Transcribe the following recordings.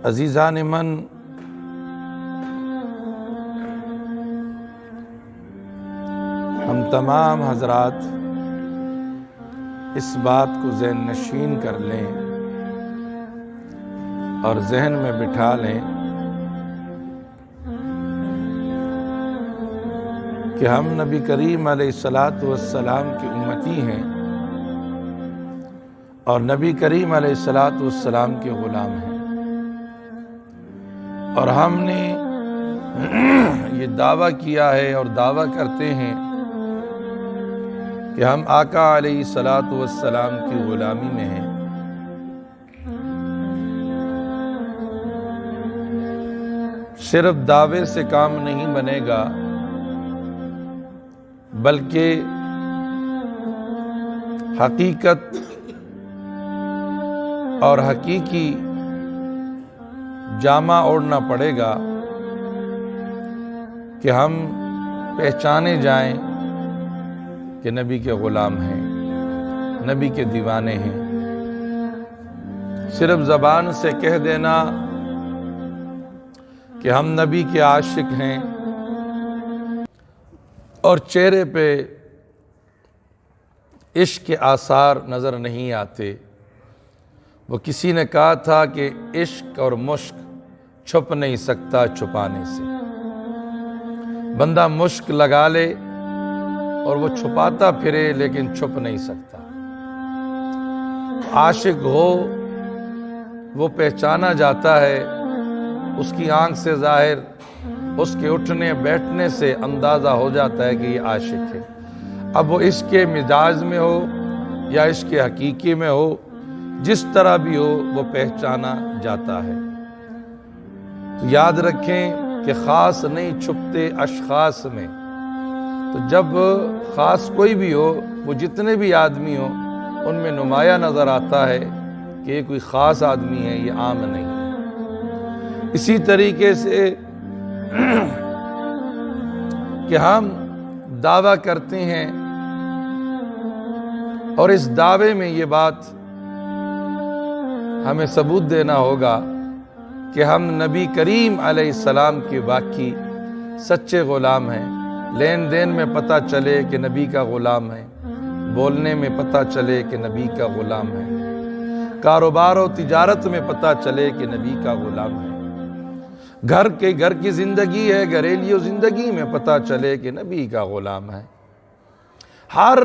عزیزان من، ہم تمام حضرات اس بات کو ذہن نشین کر لیں اور ذہن میں بٹھا لیں کہ ہم نبی کریم علیہ الصلاۃ والسلام کی امتی ہیں اور نبی کریم علیہ الصلاۃ والسلام کے غلام ہیں، اور ہم نے یہ دعویٰ کیا ہے اور دعویٰ کرتے ہیں کہ ہم آقا علیہ الصلاۃ والسلام کی غلامی میں ہیں۔ صرف دعوے سے کام نہیں بنے گا، بلکہ حقیقت اور حقیقی جامہ اوڑھنا پڑے گا کہ ہم پہچانے جائیں کہ نبی کے غلام ہیں، نبی کے دیوانے ہیں۔ صرف زبان سے کہہ دینا کہ ہم نبی کے عاشق ہیں اور چہرے پہ عشق کے آثار نظر نہیں آتے۔ وہ کسی نے کہا تھا کہ عشق اور مشک چھپ نہیں سکتا چھپانے سے۔ بندہ مشک لگا لے اور وہ چھپاتا پھرے لیکن چھپ نہیں سکتا۔ عاشق ہو وہ پہچانا جاتا ہے، اس کی آنکھ سے ظاہر، اس کے اٹھنے بیٹھنے سے اندازہ ہو جاتا ہے کہ یہ عاشق ہے۔ اب وہ عشق کے مزاج میں ہو یا عشق کے حقیقی میں ہو، جس طرح بھی ہو وہ پہچانا جاتا ہے۔ تو یاد رکھیں کہ خاص نہیں چھپتے اشخاص میں۔ تو جب خاص کوئی بھی ہو، وہ جتنے بھی آدمی ہو، ان میں نمایاں نظر آتا ہے کہ یہ کوئی خاص آدمی ہے، یہ عام نہیں ہے۔ اسی طریقے سے کہ ہم دعویٰ کرتے ہیں اور اس دعوے میں یہ بات ہمیں ثبوت دینا ہوگا کہ ہم نبی کریم علیہ السلام کے واقعی سچے غلام ہیں۔ لین دین میں پتہ چلے کہ نبی کا غلام ہے، بولنے میں پتہ چلے کہ نبی کا غلام ہے، کاروبار و تجارت میں پتہ چلے کہ نبی کا غلام ہے، گھر کی زندگی ہے، گھریلو زندگی میں پتہ چلے کہ نبی کا غلام ہے۔ ہر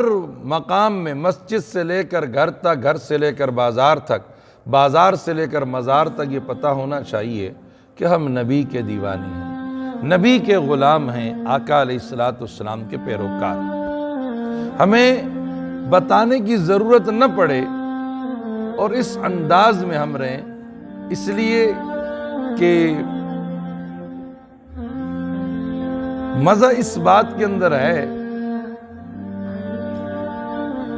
مقام میں، مسجد سے لے کر گھر تک، گھر سے لے کر بازار تک، بازار سے لے کر مزار تک یہ پتہ ہونا چاہیے کہ ہم نبی کے دیوانے ہیں، نبی کے غلام ہیں، آقا علیہ الصلاۃ والسلام کے پیروکار۔ ہمیں بتانے کی ضرورت نہ پڑے اور اس انداز میں ہم رہیں، اس لیے کہ مزہ اس بات کے اندر ہے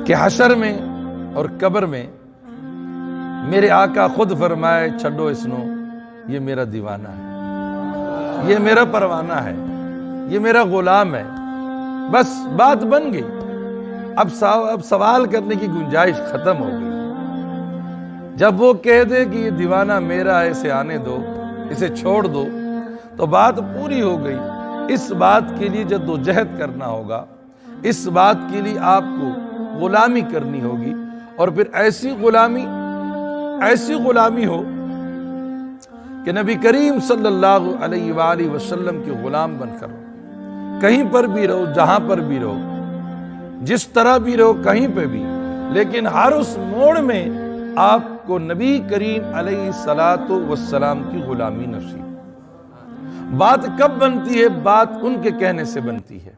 کہ حشر میں اور قبر میں میرے آقا خود فرمائے، چھڈو اس نو، یہ میرا دیوانہ ہے، یہ میرا پروانہ ہے، یہ میرا غلام ہے۔ بس بات بن گئی، اب سوال کرنے کی گنجائش ختم ہو گئی۔ جب وہ کہہ دے کہ یہ دیوانہ میرا ہے، اسے آنے دو، اسے چھوڑ دو، تو بات پوری ہو گئی۔ اس بات کے لیے جدوجہد کرنا ہوگا، اس بات کے لیے آپ کو غلامی کرنی ہوگی، اور پھر ایسی غلامی ہو کہ نبی کریم صلی اللہ علیہ وآلہ وسلم کے غلام بن کر کہیں پر بھی رہو، جہاں پر بھی رہو، جس طرح بھی رہو، کہیں پہ بھی، لیکن ہر اس موڑ میں آپ کو نبی کریم علیہ الصلاۃ والسلام کی غلامی نصیب۔ بات کب بنتی ہے؟ بات ان کے کہنے سے بنتی ہے،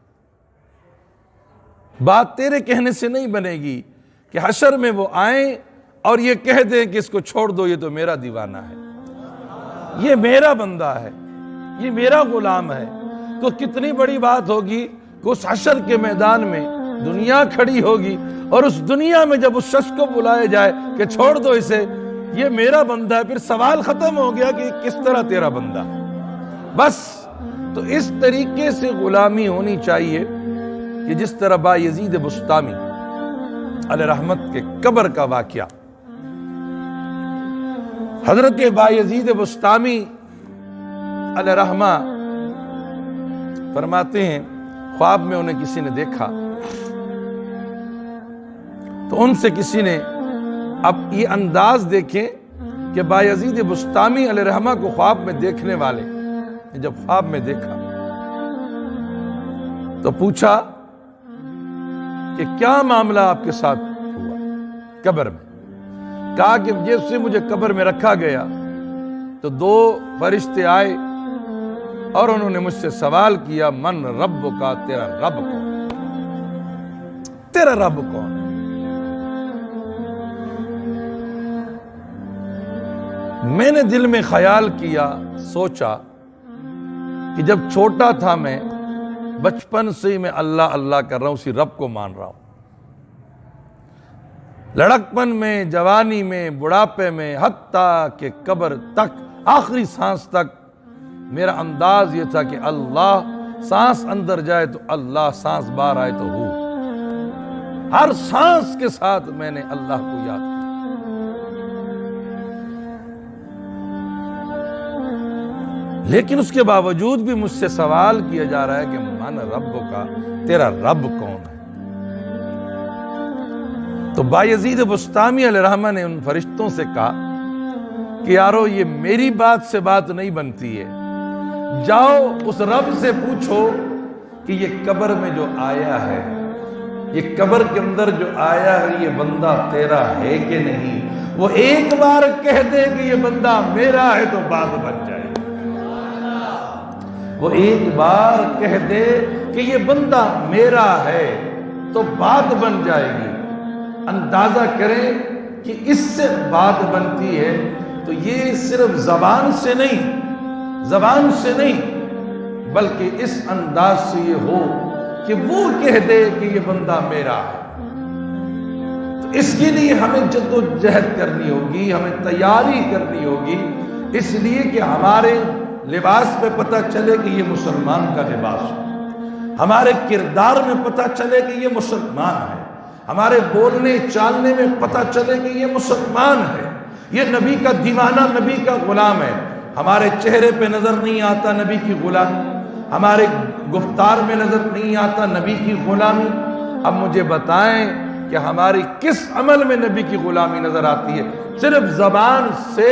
بات تیرے کہنے سے نہیں بنے گی کہ حشر میں وہ آئیں اور یہ کہہ دیں کہ اس کو چھوڑ دو، یہ تو میرا دیوانہ ہے، یہ میرا بندہ ہے، یہ میرا غلام ہے۔ تو کتنی بڑی بات ہوگی کہ اس حشر کے میدان میں دنیا کھڑی ہوگی، اور اس دنیا میں جب اس شخص کو بلائے جائے کہ چھوڑ دو اسے، یہ میرا بندہ ہے، پھر سوال ختم ہو گیا کہ کس طرح تیرا بندہ ہے۔ بس تو اس طریقے سے غلامی ہونی چاہیے کہ جس طرح با یزید بسطامی علیہ رحمت کے قبر کا واقعہ حضرت بایزید بسطامی علیہ رحمہ فرماتے ہیں خواب میں انہیں کسی نے دیکھا تو ان سے کسی نے، اب یہ انداز دیکھیں کہ بایزید بسطامی علیہ رحمہ کو خواب میں دیکھنے والے جب خواب میں دیکھا تو پوچھا کہ کیا معاملہ آپ کے ساتھ ہوا قبر میں؟ کہا کہ جیسے مجھے قبر میں رکھا گیا تو دو فرشتے آئے اور انہوں نے مجھ سے سوال کیا، من رب کا، تیرا رب کون؟ تیرا رب کون؟ میں نے دل میں خیال کیا، سوچا کہ جب چھوٹا تھا میں، بچپن سے ہی میں اللہ اللہ کر رہا ہوں، اسی رب کو مان رہا ہوں۔ لڑکپن میں، جوانی میں، بڑھاپے میں، حتیٰ کہ قبر تک، آخری سانس تک میرا انداز یہ تھا کہ اللہ، سانس اندر جائے تو اللہ، سانس باہر آئے تو ہو۔ ہر سانس کے ساتھ میں نے اللہ کو یاد کیا۔ لیکن اس کے باوجود بھی مجھ سے سوال کیا جا رہا ہے کہ من رب کا، تیرا رب کون ہے؟ تو بایزید بسطامی علیہ رحمہ نے ان فرشتوں سے کہا کہ یارو یہ میری بات سے بات نہیں بنتی ہے، جاؤ اس رب سے پوچھو کہ یہ قبر میں جو آیا ہے، یہ قبر کے اندر جو آیا ہے، یہ بندہ تیرا ہے کہ نہیں؟ وہ ایک بار کہہ دے کہ یہ بندہ میرا ہے تو بات بن جائے۔ وہ ایک بار کہہ دے کہ یہ بندہ میرا ہے تو بات بن جائے گی۔ اندازہ کریں کہ اس سے بات بنتی ہے تو یہ صرف زبان سے نہیں بلکہ اس انداز سے یہ ہو کہ وہ کہہ دے کہ یہ بندہ میرا ہے۔ تو اس کے لیے ہمیں جد و جہد کرنی ہوگی، ہمیں تیاری کرنی ہوگی، اس لیے کہ ہمارے لباس پہ پتہ چلے کہ یہ مسلمان کا لباس ہے، ہمارے کردار میں پتہ چلے کہ یہ مسلمان ہے، ہمارے بولنے چالنے میں پتہ چلے کہ یہ مسلمان ہے، یہ نبی کا دیوانہ، نبی کا غلام ہے۔ ہمارے چہرے پہ نظر نہیں آتا نبی کی غلامی، ہمارے گفتار میں نظر نہیں آتا نبی کی غلامی۔ اب مجھے بتائیں کہ ہماری کس عمل میں نبی کی غلامی نظر آتی ہے؟ صرف زبان سے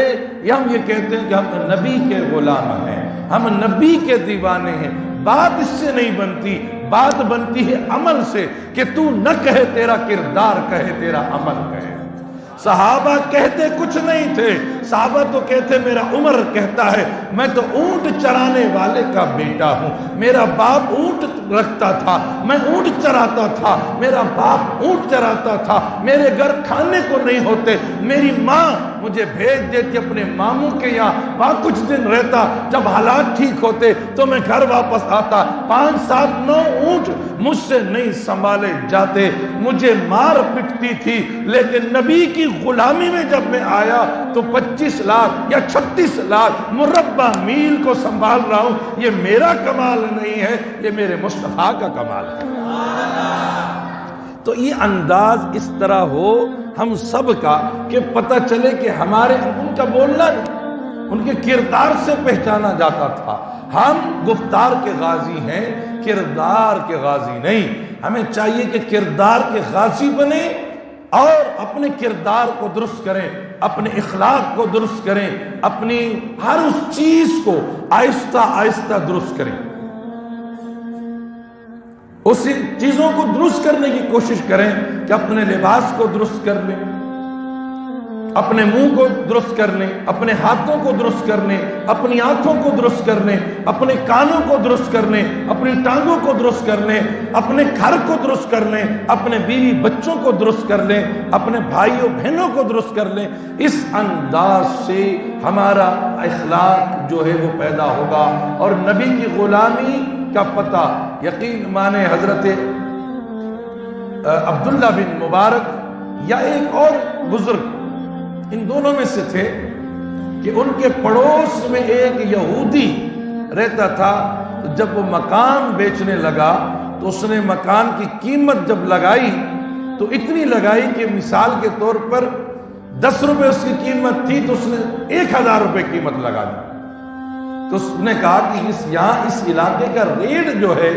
ہم یہ کہتے ہیں کہ ہم نبی کے غلام ہیں، ہم نبی کے دیوانے ہیں۔ بات اس سے نہیں بنتی، بات بنتی ہے عمل سے، کہ تو نہ کہے تیرا کردار کہے، تیرا عمل کہے۔ صحابہ کہتے کچھ نہیں تھے، صحابہ تو کہتے میرا عمر کہتا ہے میں تو اونٹ چرانے والے کا بیٹا ہوں، میرا باپ اونٹ رکھتا تھا، میں اونٹ چراتا تھا، میرا باپ اونٹ چراتا تھا، میرے گھر کھانے کو نہیں ہوتے، میری ماں مجھے بھیج دیتی اپنے ماموں کے یہاں، وہاں کچھ دن رہتا، جب حالات ٹھیک ہوتے تو میں گھر واپس آتا، 5 7 9 اونٹ مجھ سے نہیں سنبھالے جاتے، مجھے مار پٹتی تھی، لیکن نبی کی غلامی میں جب میں آیا تو 25 لاکھ یا 36 لاکھ مربع میل کو سنبھال رہا ہوں۔ یہ میرا کمال نہیں ہے، یہ میرے مصطفیٰ کا کمال ہے۔ تو یہ انداز اس طرح ہو ہم سب کا کہ پتہ چلے کہ ہمارے ان کا بولنا ان کے کردار سے پہچانا جاتا تھا۔ ہم گفتار کے غازی ہیں، کردار کے غازی نہیں۔ ہمیں چاہیے کہ کردار کے غازی بنے اور اپنے کردار کو درست کریں، اپنے اخلاق کو درست کریں، اپنی ہر اس چیز کو آہستہ آہستہ درست کریں، اسی چیزوں کو درست کرنے کی کوشش کریں کہ اپنے لباس کو درست کر لیں، اپنے منہ کو درست کر لیں، اپنے ہاتھوں کو درست کر لیں، اپنی آنکھوں کو درست کر لیں، اپنے کانوں کو درست کر لیں، اپنی ٹانگوں کو درست کر لیں، اپنے گھر کو درست کر لیں، اپنے بیوی بچوں کو درست کر لیں، اپنے بھائیوں بہنوں کو درست کر لیں۔ اس انداز سے ہمارا اخلاق جو ہے وہ پیدا ہوگا اور نبی کی غلامی کا پتہ یقین مانے حضرت عبداللہ بن مبارک یا ایک اور بزرگ ان دونوں میں سے تھے کہ ان کے پڑوس میں ایک یہودی رہتا تھا، جب وہ مکان بیچنے لگا تو اس نے مکان کی قیمت جب لگائی تو اتنی لگائی کہ مثال کے طور پر 10 روپے اس کی قیمت تھی تو اس نے 1000 روپے قیمت لگا دی. تو اس نے کہا کہ اس علاقے کا ریٹ جو ہے،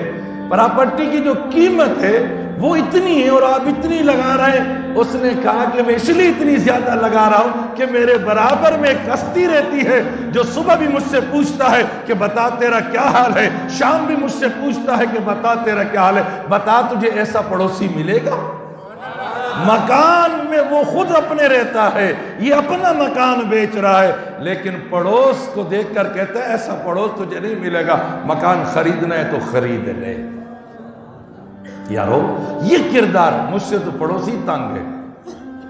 پراپرٹی کی جو قیمت ہے وہ اتنی ہے اور آپ اتنی لگا رہے ہیں. اس نے کہا کہ میں اس لیے اتنی زیادہ لگا رہا ہوں کہ میرے برابر میں ایک ہستی رہتی ہے جو صبح بھی مجھ سے پوچھتا ہے کہ بتا تیرا کیا حال ہے، شام بھی مجھ سے پوچھتا ہے کہ بتا تیرا کیا حال ہے. بتا تجھے ایسا پڑوسی ملے گا؟ مکان میں وہ خود اپنے رہتا ہے، یہ اپنا مکان بیچ رہا ہے، لیکن پڑوس کو دیکھ کر کہتا ہے ایسا پڑوس تجھے نہیں ملے گا. مکان خریدنا ہے تو خرید لے. یارو یہ کردار، مجھ سے تو پڑوسی تنگ ہے،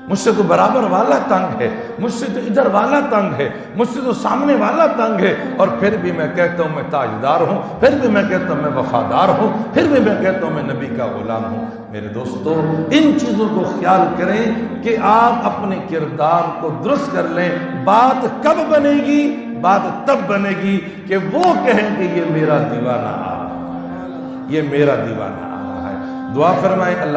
مجھ سے تو برابر والا تنگ ہے، مجھ سے تو ادھر والا تنگ ہے، مجھ سے تو سامنے والا تنگ ہے، اور پھر بھی میں کہتا ہوں میں تاجدار ہوں، پھر بھی میں کہتا ہوں میں وفادار ہوں، پھر بھی میں کہتا ہوں میں نبی کا غلام ہوں. میرے دوستو ان چیزوں کو خیال کریں کہ آپ اپنے کردار کو درست کر لیں. بات کب بنے گی؟ بات تب بنے گی کہ وہ کہیں کہ یہ میرا دیوانہ آ رہا ہے، یہ میرا دیوانہ آ رہا ہے. دعا فرمائیں اللہ